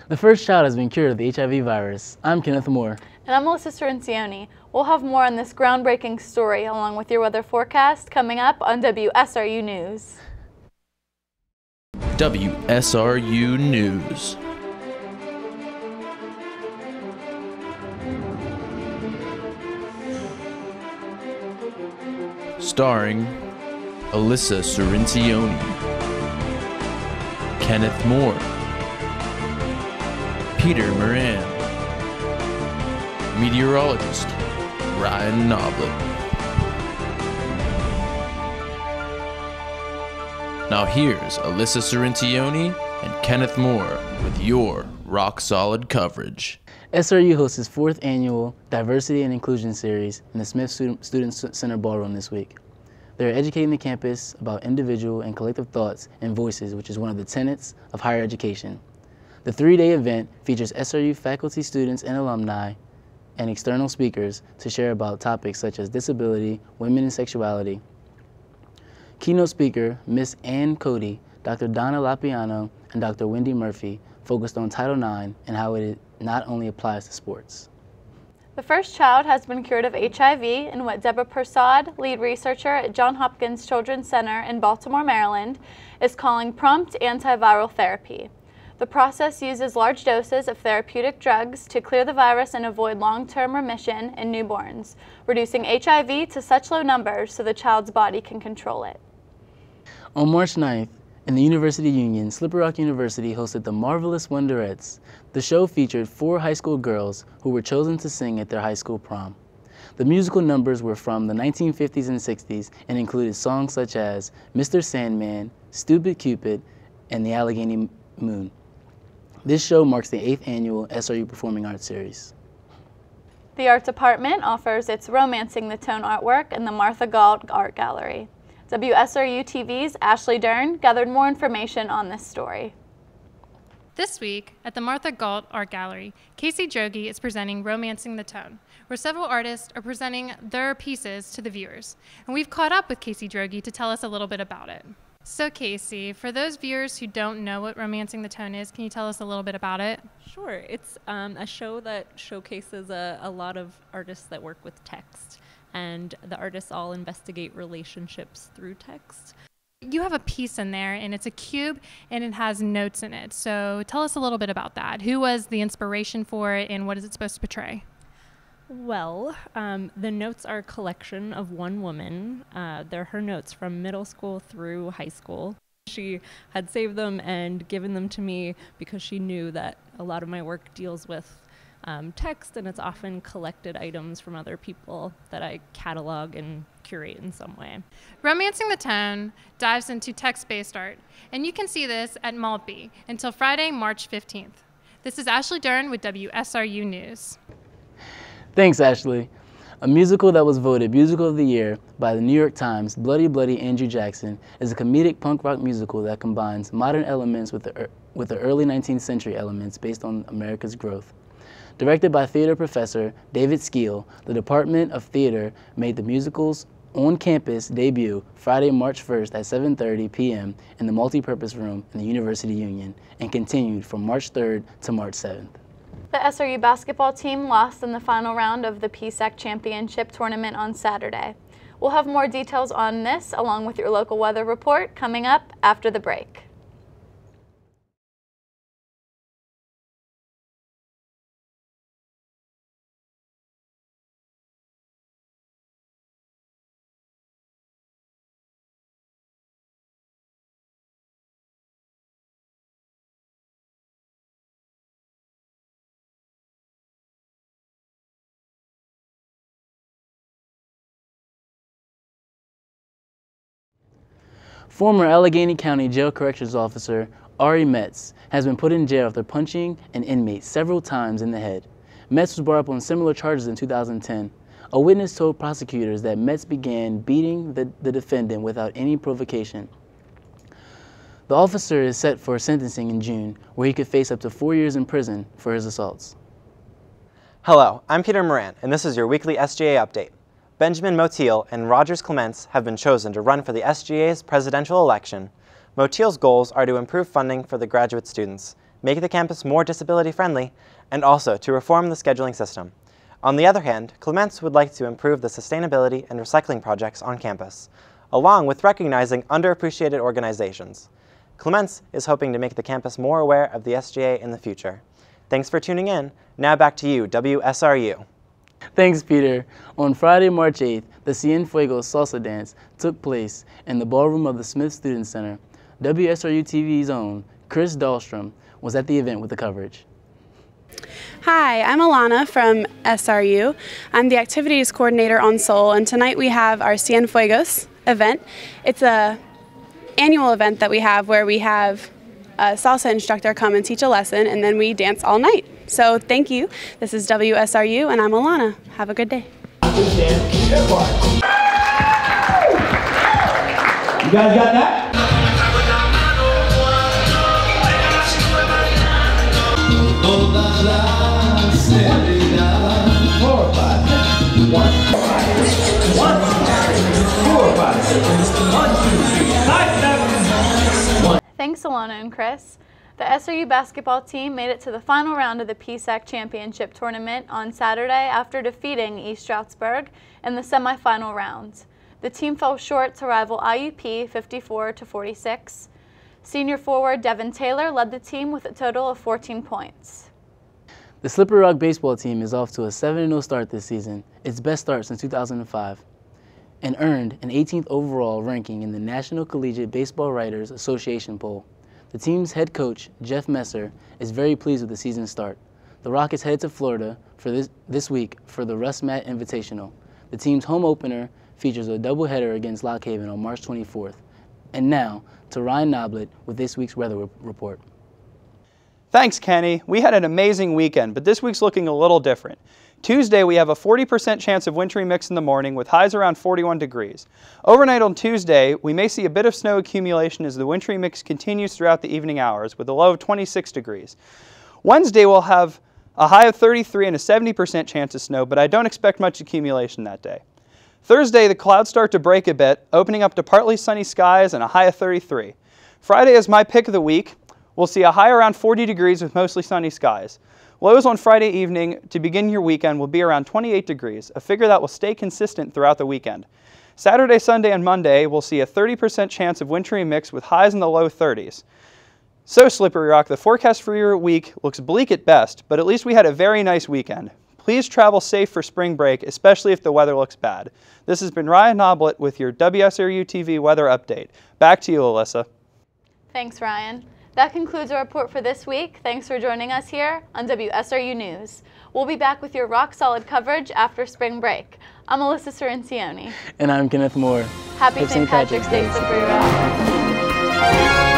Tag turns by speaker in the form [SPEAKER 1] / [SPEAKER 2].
[SPEAKER 1] The first child has been cured of the HIV virus. I'm Kenneth Moore.
[SPEAKER 2] And I'm Alyssa Cirincione. We'll have more on this groundbreaking story along with your weather forecast coming up on WSRU News.
[SPEAKER 3] WSRU News. Starring Alyssa Cirincione, Kenneth Moore, Peter Moran, meteorologist Ryan Noblet. Now here's Alyssa Cirincione and Kenneth Moore with your rock-solid coverage.
[SPEAKER 1] SRU hosts its 4th annual Diversity and Inclusion Series in the Smith Student Center Ballroom this week. They're educating the campus about individual and collective thoughts and voices, which is one of the tenets of higher education. The 3-day event features SRU faculty, students, and alumni and external speakers to share about topics such as disability, women and sexuality. Keynote speaker, Ms. Ann Cody, Dr. Donna Lapiano, and Dr. Wendy Murphy focused on Title IX and how it not only applies to sports.
[SPEAKER 2] The first child has been cured of HIV in what Deborah Persad, lead researcher at Johns Hopkins Children's Center in Baltimore, Maryland, is calling prompt antiviral therapy. The process uses large doses of therapeutic drugs to clear the virus and avoid long-term remission in newborns, reducing HIV to such low numbers so the child's body can control it.
[SPEAKER 1] On March 9th, in the University Union, Slippery Rock University hosted the Marvelous Wonderettes. The show featured 4 high school girls who were chosen to sing at their high school prom. The musical numbers were from the 1950s and 60s and included songs such as Mr. Sandman, Stupid Cupid, and The Allegheny Moon. This show marks the 8th annual SRU Performing Arts Series.
[SPEAKER 2] The art department offers its Romancing the Tone artwork in the Martha Galt Art Gallery. WSRU-TV's Ashley Dern gathered more information on this story.
[SPEAKER 4] This week, at the Martha Galt Art Gallery, Casey Droege is presenting Romancing the Tone, where several artists are presenting their pieces to the viewers. And we've caught up with Casey Droege to tell us a little bit about it. So Casey, for those viewers who don't know what Romancing the Tone is, can you tell us a little bit about it?
[SPEAKER 5] Sure. It's a show that showcases a lot of artists that work with text, and the artists all investigate relationships through text.
[SPEAKER 4] You have a piece in there, and it's a cube, and it has notes in it. So tell us a little bit about that. Who was the inspiration for it, and what is it supposed to portray?
[SPEAKER 5] Well, the notes are a collection of one woman. They're her notes from middle school through high school. She had saved them and given them to me because she knew that a lot of my work deals with text, and it's often collected items from other people that I catalog and curate in some way.
[SPEAKER 4] Romancing the Tone dives into text-based art, and you can see this at Maltby until Friday, March 15th. This is Ashley Dern with WSRU News.
[SPEAKER 1] Thanks, Ashley. A musical that was voted Musical of the Year by the New York Times, Bloody Bloody Andrew Jackson, is a comedic punk rock musical that combines modern elements with the early 19th century elements based on America's growth. Directed by theater professor David Skeel, the Department of Theater made the musical's on-campus debut Friday, March 1st at 7:30 p.m. in the multipurpose room in the University Union and continued from March 3rd to March 7th.
[SPEAKER 2] The SRU basketball team lost in the final round of the PSAC Championship tournament on Saturday. We'll have more details on this along with your local weather report coming up after the break.
[SPEAKER 1] Former Allegheny County Jail Corrections Officer Ari Metz has been put in jail after punching an inmate several times in the head. Metz was brought up on similar charges in 2010. A witness told prosecutors that Metz began beating the defendant without any provocation. The officer is set for sentencing in June, where he could face up to 4 years in prison for his assaults.
[SPEAKER 6] Hello, I'm Peter Moran, and this is your weekly SGA update. Benjamin Motil and Rogers Clements have been chosen to run for the SGA's presidential election. Motil's goals are to improve funding for the graduate students, make the campus more disability friendly, and also to reform the scheduling system. On the other hand, Clements would like to improve the sustainability and recycling projects on campus, along with recognizing underappreciated organizations. Clements is hoping to make the campus more aware of the SJA in the future. Thanks for tuning in. Now back to you, WSRU.
[SPEAKER 1] Thanks, Peter. On Friday, March 8th, the Cienfuegos Salsa Dance took place in the ballroom of the Smith Student Center. WSRU-TV's own Chris Dahlstrom was at the event with the coverage.
[SPEAKER 7] Hi, I'm Alana from SRU. I'm the activities coordinator on Soul, and tonight we have our Cienfuegos event. It's an annual event that we have where we have a salsa instructor come and teach a lesson, and then we dance all night. So thank you. This is WSRU, and I'm Alana. Have a good day.
[SPEAKER 8] You guys got that?
[SPEAKER 2] Thanks, Alana and Chris. The SRU basketball team made it to the final round of the PSAC Championship Tournament on Saturday after defeating East Stroudsburg in the semifinal rounds. The team fell short to rival IUP 54-46. Senior forward Devin Taylor led the team with a total of 14 points.
[SPEAKER 1] The Slippery Rock baseball team is off to a 7-0 start this season, its best start since 2005, and earned an 18th overall ranking in the National Collegiate Baseball Writers Association poll. The team's head coach, Jeff Messer, is very pleased with the season start. The Rockets head to Florida for this week for the Russ Matt Invitational. The team's home opener features a doubleheader against Lock Haven on March 24th. And now, to Ryan Noblet with this week's weather report.
[SPEAKER 9] Thanks, Kenny. We had an amazing weekend, but this week's looking a little different. Tuesday, we have a 40% chance of wintry mix in the morning with highs around 41 degrees. Overnight on Tuesday, we may see a bit of snow accumulation as the wintry mix continues throughout the evening hours with a low of 26 degrees. Wednesday, we'll have a high of 33 and a 70% chance of snow, but I don't expect much accumulation that day. Thursday, the clouds start to break a bit, opening up to partly sunny skies and a high of 33. Friday is my pick of the week. We'll see a high around 40 degrees with mostly sunny skies. Lows on Friday evening to begin your weekend will be around 28 degrees, a figure that will stay consistent throughout the weekend. Saturday, Sunday, and Monday, we'll see a 30% chance of wintry mix with highs in the low 30s. So, Slippery Rock, the forecast for your week looks bleak at best, but at least we had a very nice weekend. Please travel safe for spring break, especially if the weather looks bad. This has been Ryan Noblet with your WSRU-TV weather update. Back to you, Alyssa.
[SPEAKER 2] Thanks, Ryan. That concludes our report for this week. Thanks for joining us here on WSRU News. We'll be back with your rock-solid coverage after spring break. I'm Alyssa Cirincione.
[SPEAKER 1] And I'm Kenneth Moore.
[SPEAKER 2] Happy St. Patrick's Day, Slippery Rock.